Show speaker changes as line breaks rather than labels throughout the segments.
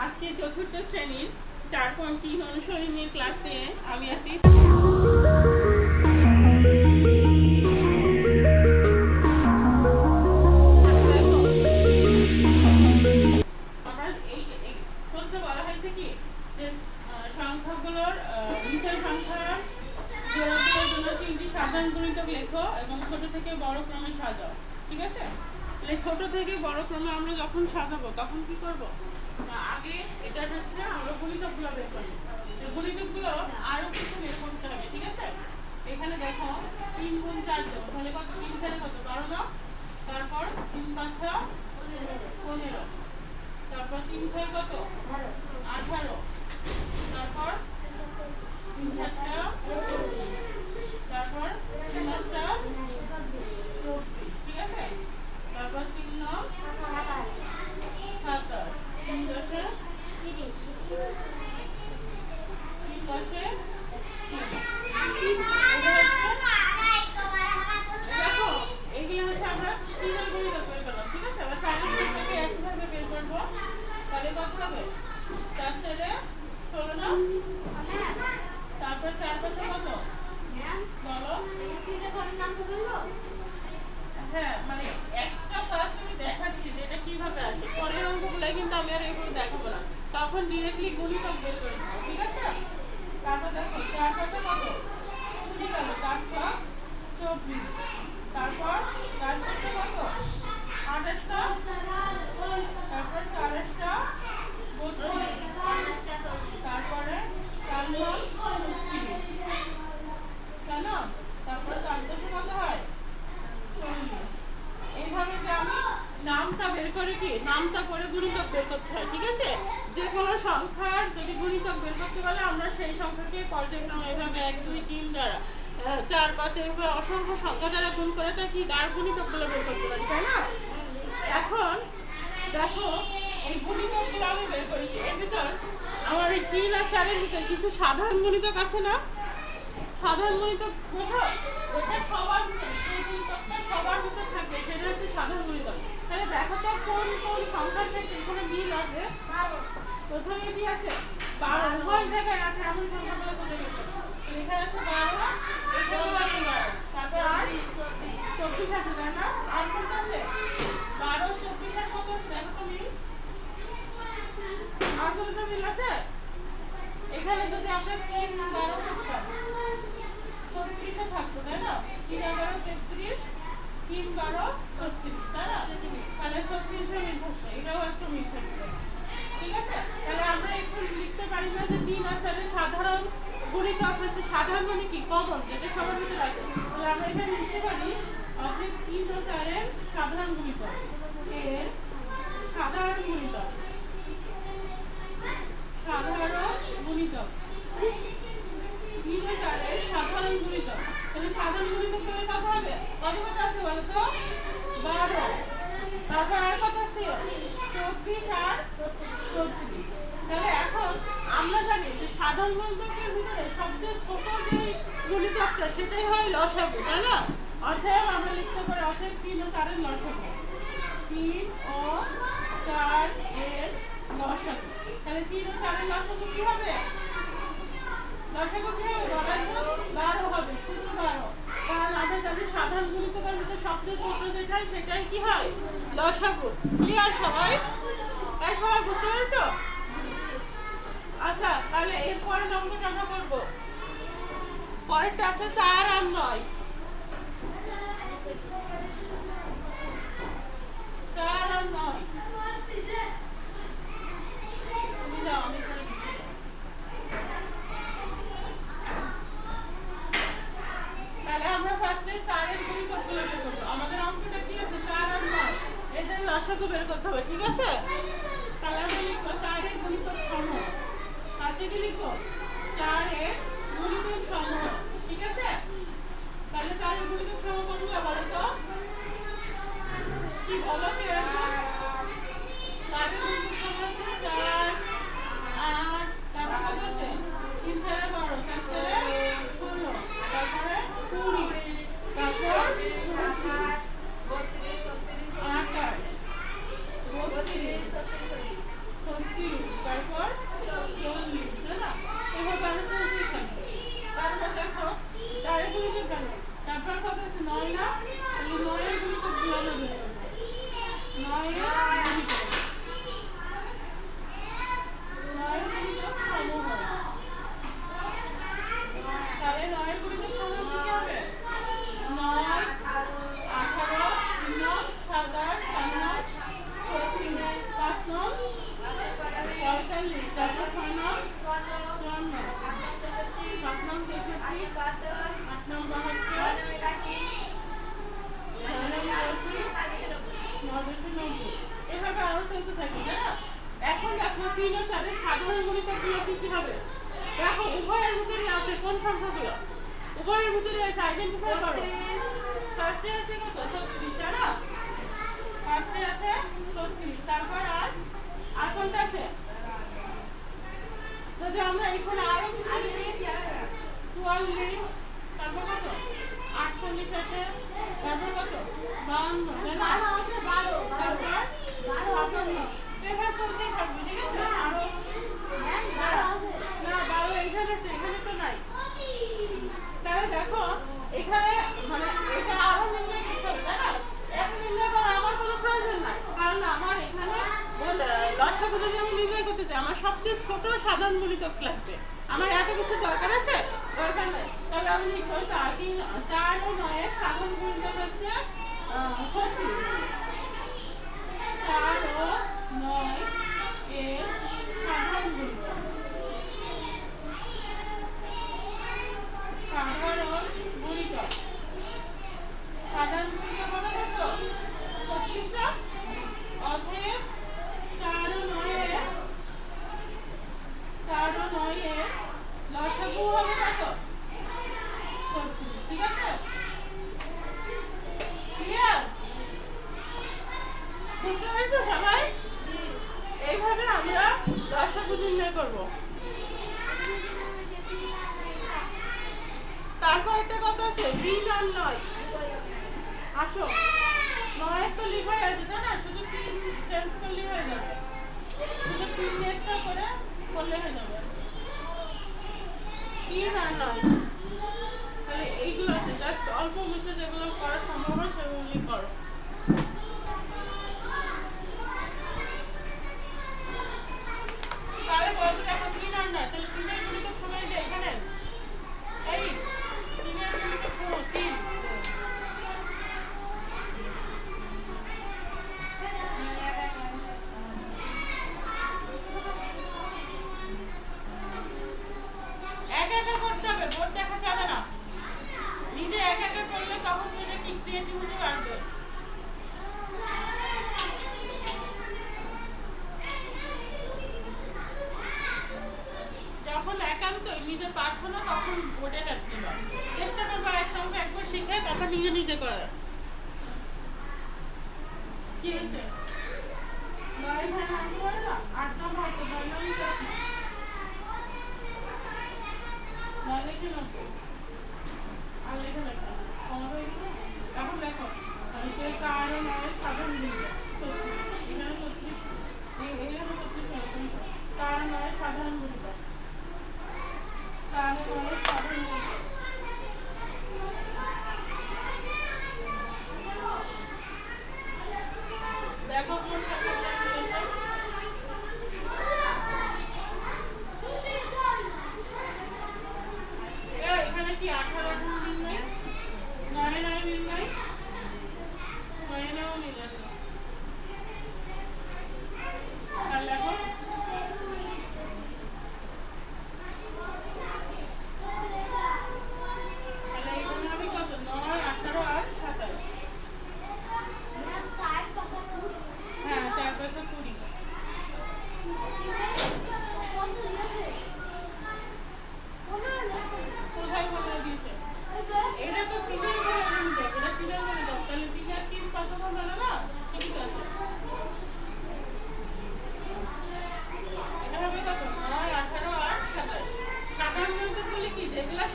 আজকে চতুর্থ শ্রেণীর 4.3 অনুসরণীর ক্লাস নিয়ে আমি আসি। আমার এই প্রশ্ন বলা হয়েছে কি যে সংখ্যাগুলোর নিচের সংখ্যার জোড়াগুলোর জন্য 3টি সাধারণ গুণিতক লেখো এবং ছোট থেকে বড় ক্রমে সাজাও। ঠিক আছে, তাহলে ছোট থেকে বড় ক্রমে আমরা যখন সাজাবো তখন কি করব, আগে এটা হচ্ছে আমরা গুণিতকগুলো বের করি। গুণিতকগুলো আরো কিছু বের করতে হবে। ঠিক আছে, এখানে দেখো 3 গুণ 4 দেবো, তাহলে কত? 3 4 কত? 12 দাও। তারপর 3 5 15, তারপর 3 6 কত? 18, তারপর 3 7 তারপর 3 8 24। ঠিক আছে, তারপর 3 9 27, 3 10 30, 3 10 দেখো এইগুলো হচ্ছে আমরা তিনের গুণিতক বের করলাম। ঠিক আছে, আবার চারের গুণিতককে একইভাবে বের করবো। তাহলে কত হবে? 4 4 16 না? তারপর 4 5 কত বলো? হ্যাঁ, মানে একটা ফার্স্ট আমি দেখাচ্ছি যে এটা কিভাবে আসে, পরের অঙ্কগুলো কিন্তু আমি আর এইভাবে দেখাবো না, তখন ডিরেক্টলি গুণিতক বের করে দেবো। ঠিক আছে, তারপর দেখো 4 5 কত? ঠিক আছে, 4 6 24, তারপর 4 7 কত? 28, তারপর 4 8 32, তারপরে 4 9 36, জানো? তারপর 4 10 কত হয়? 40। এইভাবে যে আমি নামটা বের করে কি নামটা পরে গুণিতক বের করতে হয়। ঠিক আছে, যে কোনো সংখ্যার যদি গুণিতক বের করতে পারে আমরা সেই সংখ্যাকে পর্যায়ক্রমে এভাবে 1 2 3 দ্বারা 4 5 এভাবে অসংখ্য সংখ্যা দ্বারা গুণ করে থাকি, তার গুণিতকগুলো বের করতে পারি, তাই না? এখন দেখো এই গুণিতকগুলো আমি বের করেছি, এর ভিতর আমার এই 3 আর 4 এর ভিতরে কিছু সাধারণ গুণিতক আছে না? সাধারণ গুণিতক বোঝো, এটা সবার ভিতরে, যে গুণিতকটা সবার ভিতরে থাকে সেটা হচ্ছে সাধারণ গুণিতক। তাহলে দেখো তো কোন কোন সংখ্যার ক্ষেত্রে এখানে মিল আছে। প্রথমে কি আছে? 12, উভয় জায়গায় আছে এমন সংখ্যাগুলো খুঁজে বের করো। এখানে আছে 12, এখানেও আছে 12, তারপর 24 আছে, তাই না? আর কোনটা আছে? 12 24 এর কত আছে দেখো তো মিল? আর কোনটা মিল আছে? এখানে যদি আমরা 3 12 করতাম 36 থাকতো, তাই না? 3 11 33, 3 12 36, তাই না? তাহলে 36 মিল বসে, এটাও একটা মিল থাকবে। ঠিক আছে, তাহলে আমরা একটু লিখতে পারি না যে 3 আর 4 সাধারণ গুণিতক হচ্ছে, সাধারণ মানে কি কমন, যেটা সবার ভিতরে আছে। তাহলে আমরা এখানে লিখতে পারি অতএব 3 ও 4 এর সাধারণ গুণিতক, এর সাধারণ গুণিতক, সাধারণ গুণিতক 3 ও 4 এর সাধারণ গুণিতক। তাহলে সাধারণ গুণিতক করে কত হবে? কত কত আছে বলো তো? 12, তারপর আর কত আছে? 24 আর 36। তাহলে এখন আমরা জানি যে সাধারণ গুণিতকের ভিতরে সবচেয়ে ছোট যে গুণিতকটা সেটাই হয় লসাগু, তাই না? অতএব আমরা লিখতে পারি অতএব 3 ও 4 এর লসাগু, 3 ও 4 এর লসাগু। তাহলে 3 ও 4 এর লসাগু কি হবে? লসাগু কি হবে? 12 হবে, শুধু 12। কারণ আমরা জানি সাধারণ গুণিতকের ভিতরে সবচেয়ে ছোট যেটা সেটাই কি হয়? লসাগু। ক্লিয়ার সবাই? তাই সবাই বুঝতে পেরেছো? আচ্ছা, তাহলে এরপরে নম্বরটা আমরা করবো। পরেরটা আছে 4 আর 9। 4 আর 9 তুমি যাও, আমি করে দিচ্ছি। তাহলে আমরা ফার্স্টে 4 এর গুণিতকগুলো বের করব। আমাদের অঙ্কটা কি আছে? 4 আর 9, এদের লসাগু বের করতে হবে। ঠিক আছে, তাহলে আমরা লিখবো 4 এর গুণিতক সমূহ। ফার্স্টে কি লিখবো? 4 এর গুণিতক সমূহ। ঠিক আছে, তাহলে 4 এর গুণিতক সমূহ কোনগুলো বলো তো? কি বলো কি এরকম? 4 এর গুণিতক সমূহ আছে 4 8, তারপর কত আছে? 3 4 12, 4 4 16, তারপরে 20, তারপর 28 32 33 36, তারপর আইডেন্টিফাই করো। ফার্স্টে আছে কত 36 তাই না? ফার্স্টে আছে 36, তারপর আর কোনটা আছে? যদি আমরা এখানে আরো কিছু লিখি 44, তারপর কত 48 আছে, তারপর কত 52, তাই না? তারপর 56, এভাবে চলতেই থাকবে, ঠিক আছে? আরো না 12 এখানে আছে, এখানে তো নাই। তাহলে দেখো এখানে মানে এটা আরো নির্ণয় করতে হবে, তাই না? এখন নির্ণয় করার আমার কোনো প্রয়োজন নাই, কারণ আমার এখানে লসাগু যদি আমি নির্ণয় করতে চাই আমার সবচেয়ে ছোট সাধারণ গুণিতক লাগবে। আমার এত কিছু দরকার আছে? দরকার নেই। তাহলে আমি লিখবো 4 ও 9 এর সাধারণ গুণিতক হচ্ছে 36। 4 ও 9 এর সাধারণ গুণিতক, সাধারণ গুণিতক, সাধারণ গুণিতক মানে কত 36টা। অতএব 4 ও 9 এর লসাগু হবে কত 36, ঠিক আছে? ক্লিয়ার? বুঝতে পেরেছো সবাই? এইভাবে আমরা লসাগু নির্ণয় করব। তারপর একটা কথা আছে 3 আর 9। আসো 9 তো লিখাই আছে, তাই না? শুধু 3 চেঞ্জ করলে হয়ে যাবে, শুধু 3 নেটটা করে করলে হয়ে যাবে। 3 আর 9, তাহলে এইগুলোতে জাস্ট অল্প কিছু যেগুলো করা সম্ভব হয় সেগুলি করো। তাহলে বলছো দেখো 3 আর 9, তাহলে 3 এর গুণিতক সময় যে এখানে এই 3 এর গুণিতক সময় 3। একা একা করতে হবে, বোর্ড দেখা যাবে না। নিজে একা একা করলে তখন সেটা কি ক্রিয়েটিভিটি বাড়বে। যখন একান্তই নিজে পারছো না তখন বোর্ডে রাখতে হবে। চেষ্টা করবো একবার শিখে তারপর নিজে নিজে করার। কি হয়েছে 9 ভাই আনতে পারে না, 8 নম্বর তো 9 নম্বর না লিখে না আর লিখে লেখা কমা হয়ে গেল। এখন দেখো 4 ও 9 সাধারণ গুণিতক 36, এখানে 36, এখানে 36, 4 ও 9 সাধারণ গুণিতক, 4 ও 9 সাধারণ গুণিতক। দেখো কোন সাথে এখানে কি 18 গুণ মিল নাই, 9 9 মিল নাই, 9 9 মিল আছে। তাহলে দেখো তাহলে এখানে হবে কত 9 18 আর 27। হ্যাঁ 4 5 20। কোথায় কোথায় দিয়েছে? এটা তো 3 এর করে গুণিতক, এটা 3 এর গুণিতক, তাহলে 3 আর 3 5 হবে না? ঠিক আছে, এটা হবে কত 9 18 আর 27। সাধারণ গুণিতক বলে কি যেগুলো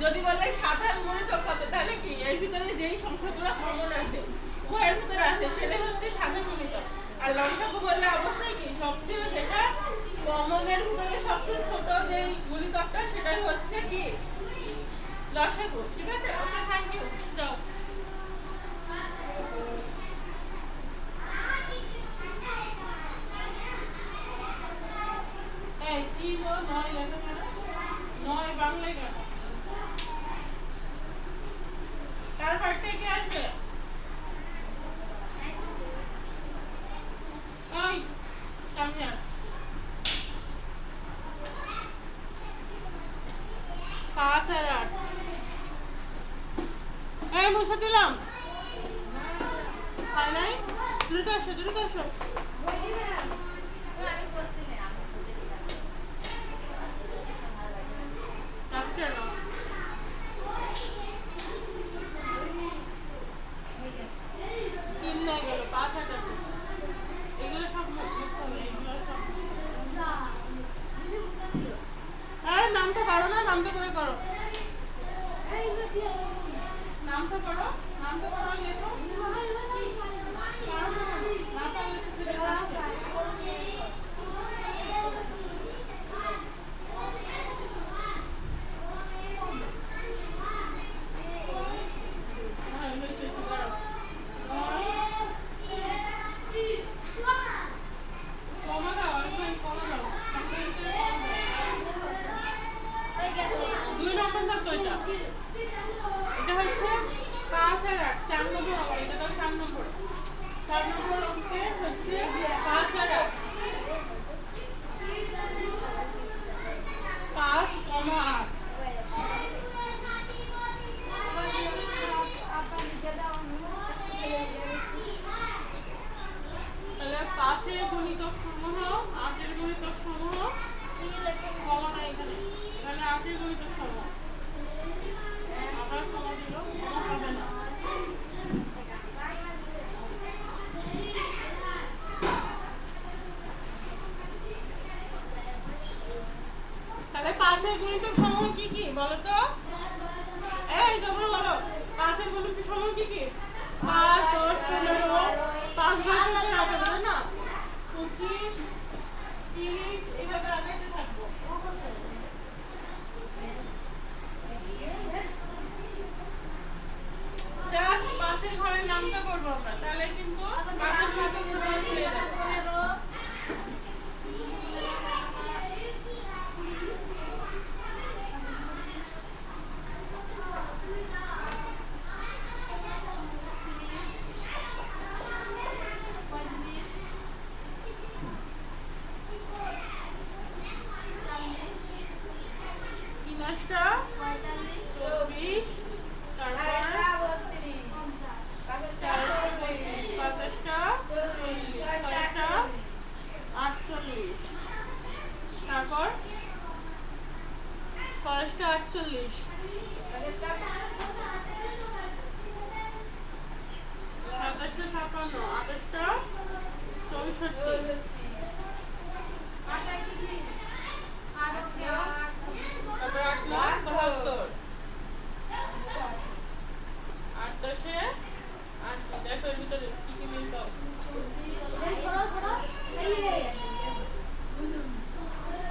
যদি বলে সাধারণ গুণিতক কত, তাহলে কি এর ভিতরে যেই সংখ্যাগুলো কমন আছে উভয়ের ভিতরে আছে সেটাই হচ্ছে সাধারণ গুণিতক। আর লসাগু বললে অবশ্যই কি সবচেয়ে যেটা কমনের ভিতরে সবচেয়ে ছোট যে গুণিতকটা সেটাই হচ্ছে কি লসাগু, ঠিক আছে? ওকে, থ্যাংক ইউ, যাও। এই 3 ও 9 লেখা কেন? 9 বাংলায় কেন? তারপর থেকে আসবে ওই সামনে আস। 5 আর 8 এই মুছে দিলাম, হয় নাই? দ্রুত আসো, দ্রুত আসো। আজকে না নামটা পড়ো, নামটা পড়ো আর লেখো। না পারলে তো ছেড়ে যাচ্ছে। হ্যাঁ, হয়েছে, দাঁড়াও। কমা দাও, আসবেন কমা দাও। 2 নম্বর থাকতো এটা। এটা হচ্ছে 5 আর 8, 4 নম্বর অঙ্ক। এটা তো 4 নম্বর। 4 নম্বর অঙ্কে হচ্ছে 5 আর 8। 5, 8। তাহলে 5-এর গুণিতক সমূহ, 8-এর গুণিতক সমূহ, কমা নাই এখানে। এখানে 8-এর গুণিতক সমূহ। আবার কমা দিল, কমা হবে না। তাহলে 5-এর গুণিতক সমূহ কি কি বলো তো? এই তোমরা বলো, 5-এর গুণিতক সমূহ কি কি? 5, 10, 15, 5 ভাগ করতে হবে তাই না? 25, 30, এইভাবে আগাইতে থাকবো। জাস্ট 5-এর ঘরের নামটা করবো আমরা, তাহলে কিন্তু 5-এর গুণিতক সমূহ পেয়ে যাবো। তিনটা 24, তারপর 50টা 40, 6টা 48, তারপর 6টা 48, 27টা 56, 28টা 64, তারপর 8,72, 8-10-এ 80। দেখো এর ভিতরে কি কি মিল পাও।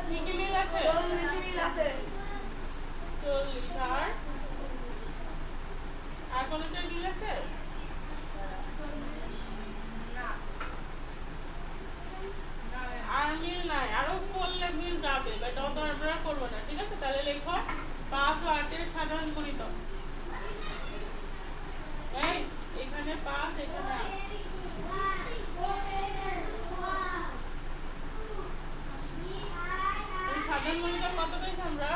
কি কি মিল আছে? 40 আর কোনটা মিল আছে? আর মিল নাই, আরো করলে মিল যাবে, বাট অত আমরা করবো না, ঠিক আছে? তাহলে লেখো 5 ও 8-এর সাধারণ গুণিতক। এই এখানে 5, এখানে 8। এই সাধারণ গুণিতক কত পেয়েছি আমরা?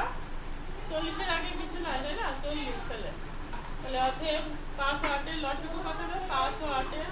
40-এর আগে কিছু নাই তাই না? 40 তাহলে অতএব 5 ও 8-এর লসাগু কত হবে? 5 ও 8-এর